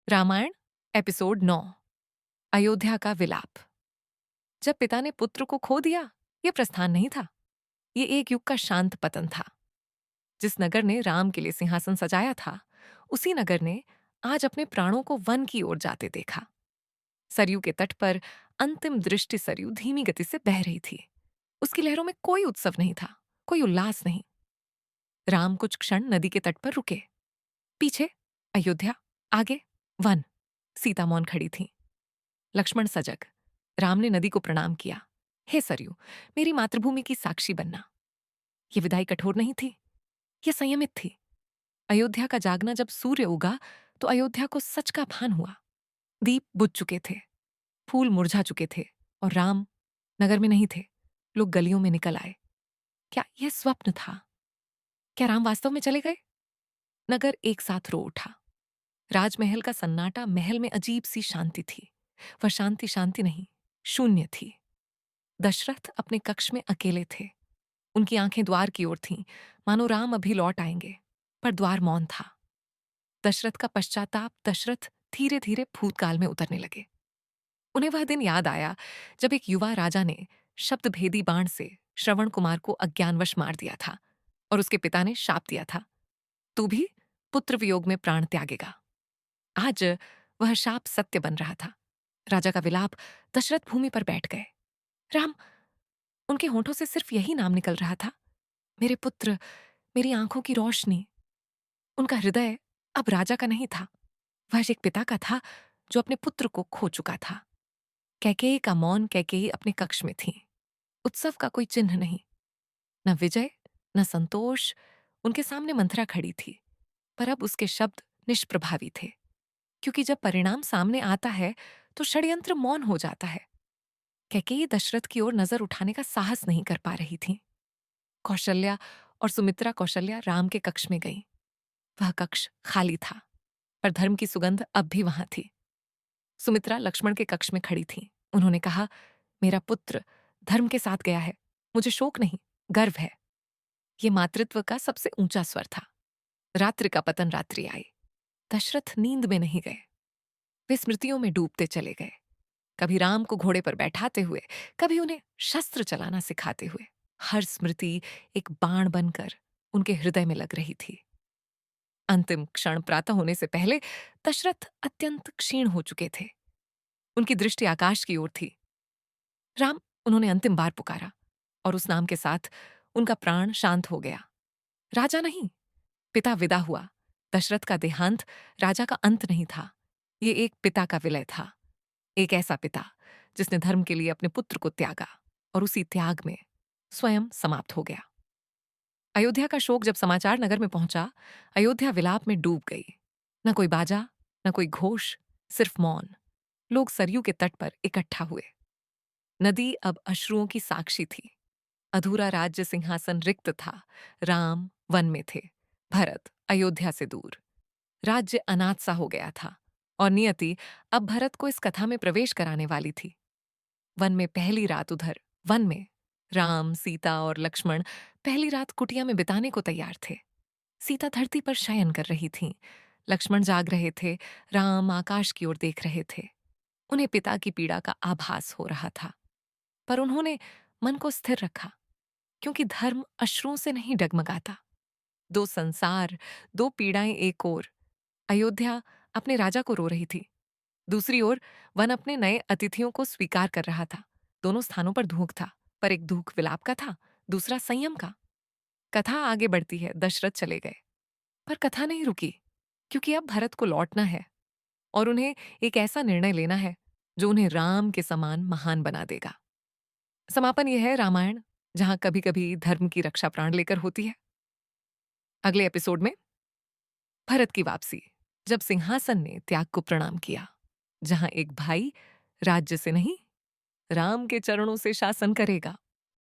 Ramayan episode 9 Ayodhya का विलाप। जब पिता ने पुत्र को खो दिया, यह प्रस्थान नहीं था। ये एक युग का शांत पतन था। जिस नगर ने राम के लिए सिंहासन सजाया था, उसी नगर ने आज अपने प्राणों को वन की ओर जाते देखा। सरयू के तट पर अंतिम दृष्टि सरयू धीमी गति से बह रही थी। उसकी लहरों में कोई उत्सव नहीं था, कोई उल्लास नहीं। राम कुछ क्षण नदी के तट पर रुके। पीछे अयोध्या, आगे वन। सीता मौन खड़ी थी, लक्ष्मण सजग। राम ने नदी को प्रणाम किया। हे सरयू, मेरी मातृभूमि की साक्षी बनना। यह विदाई कठोर नहीं थी, यह संयमित थी। अयोध्या का जागना जब सूर्य उगा तो अयोध्या को सच का भान हुआ। दीप बुझ चुके थे, फूल मुरझा चुके थे, और राम नगर में नहीं थे। लोग गलियों में निकल आए। क्या यह स्वप्न था? क्या राम वास्तव में चले गए? नगर एक साथ रो उठा। राजमहल का सन्नाटा महल में अजीब सी शांति थी। वह शांति शांति नहीं, शून्य थी। दशरथ अपने कक्ष में अकेले थे। उनकी आंखें द्वार की ओर थीं, मानो राम अभी लौट आएंगे, पर द्वार मौन था। दशरथ का पश्चाताप दशरथ धीरे धीरे भूतकाल में उतरने लगे। उन्हें वह दिन याद आया जब एक युवा राजा ने शब्दभेदी बाण से श्रवण कुमार को अज्ञानवश मार दिया था, और उसके पिता ने शाप दिया था, तू भी पुत्र वियोग में प्राण त्यागेगा। आज वह शाप सत्य बन रहा था। राजा का विलाप। दशरथ भूमि पर बैठ गए। राम, उनके होठों से सिर्फ यही नाम निकल रहा था, मेरे पुत्र, मेरी आंखों की रोशनी। उनका हृदय अब राजा का नहीं था, वह एक पिता का था जो अपने पुत्र को खो चुका था। कैकेयी का मौन। कैकेयी अपने कक्ष में थी। उत्सव का कोई चिन्ह नहीं, न विजय न संतोष। उनके सामने मंथरा खड़ी थी, पर अब उसके शब्द निष्प्रभावी थे, क्योंकि जब परिणाम सामने आता है तो षड्यंत्र मौन हो जाता है। कैकेयी दशरथ की ओर नजर उठाने का साहस नहीं कर पा रही थी। कौशल्या और सुमित्रा कौशल्या राम के कक्ष में गईं। वह कक्ष खाली था, पर धर्म की सुगंध अब भी वहां थी। सुमित्रा लक्ष्मण के कक्ष में खड़ी थी। उन्होंने कहा, मेरा पुत्र धर्म के साथ गया है, मुझे शोक नहीं, गर्व है। ये मातृत्व का सबसे ऊंचा स्वर था। रात्रि का पतन रात्रि आई। दशरथ नींद में नहीं गए, वे स्मृतियों में डूबते चले गए। कभी राम को घोड़े पर बैठाते हुए, कभी उन्हें शस्त्र चलाना सिखाते हुए। हर स्मृति एक बाण बनकर उनके हृदय में लग रही थी। अंतिम क्षण प्रातः होने से पहले दशरथ अत्यंत क्षीण हो चुके थे। उनकी दृष्टि आकाश की ओर थी। राम, उन्होंने अंतिम बार पुकारा, और उस नाम के साथ उनका प्राण शांत हो गया। राजा नहीं, पिता विदा हुआ। दशरथ का देहांत राजा का अंत नहीं था, ये एक पिता का विलय था। एक ऐसा पिता जिसने धर्म के लिए अपने पुत्र को त्यागा, और उसी त्याग में स्वयं समाप्त हो गया। अयोध्या का शोक जब समाचार नगर में पहुंचा, अयोध्या विलाप में डूब गई। न कोई बाजा, न कोई घोष, सिर्फ मौन। लोग सरयू के तट पर इकट्ठा हुए। नदी अब अश्रुओं की साक्षी थी। अधूरा राज्य सिंहासन रिक्त था। राम वन में थे, भरत अयोध्या से दूर। राज्य अनाथ सा हो गया था, और नियति अब भरत को इस कथा में प्रवेश कराने वाली थी। वन में पहली रात उधर वन में राम, सीता और लक्ष्मण पहली रात कुटिया में बिताने को तैयार थे। सीता धरती पर शयन कर रही थीं, लक्ष्मण जाग रहे थे, राम आकाश की ओर देख रहे थे। उन्हें पिता की पीड़ा का आभास हो रहा था, पर उन्होंने मन को स्थिर रखा, क्योंकि धर्म अश्रुओं से नहीं डगमगाता। दो संसार, दो पीड़ाएं एक ओर। अयोध्या अपने राजा को रो रही थी, दूसरी ओर वन अपने नए अतिथियों को स्वीकार कर रहा था। दोनों स्थानों पर धूक था, पर एक धूक विलाप का था, दूसरा संयम का। कथा आगे बढ़ती है। दशरथ चले गए, पर कथा नहीं रुकी, क्योंकि अब भरत को लौटना है, और उन्हें एक ऐसा निर्णय लेना है जो उन्हें राम के समान महान बना देगा। समापन यह है रामायण, जहां कभी कभी धर्म की रक्षा प्राण लेकर होती है। अगले एपिसोड में भरत की वापसी, जब सिंहासन ने त्याग को प्रणाम किया, जहां एक भाई राज्य से नहीं, राम के चरणों से शासन करेगा।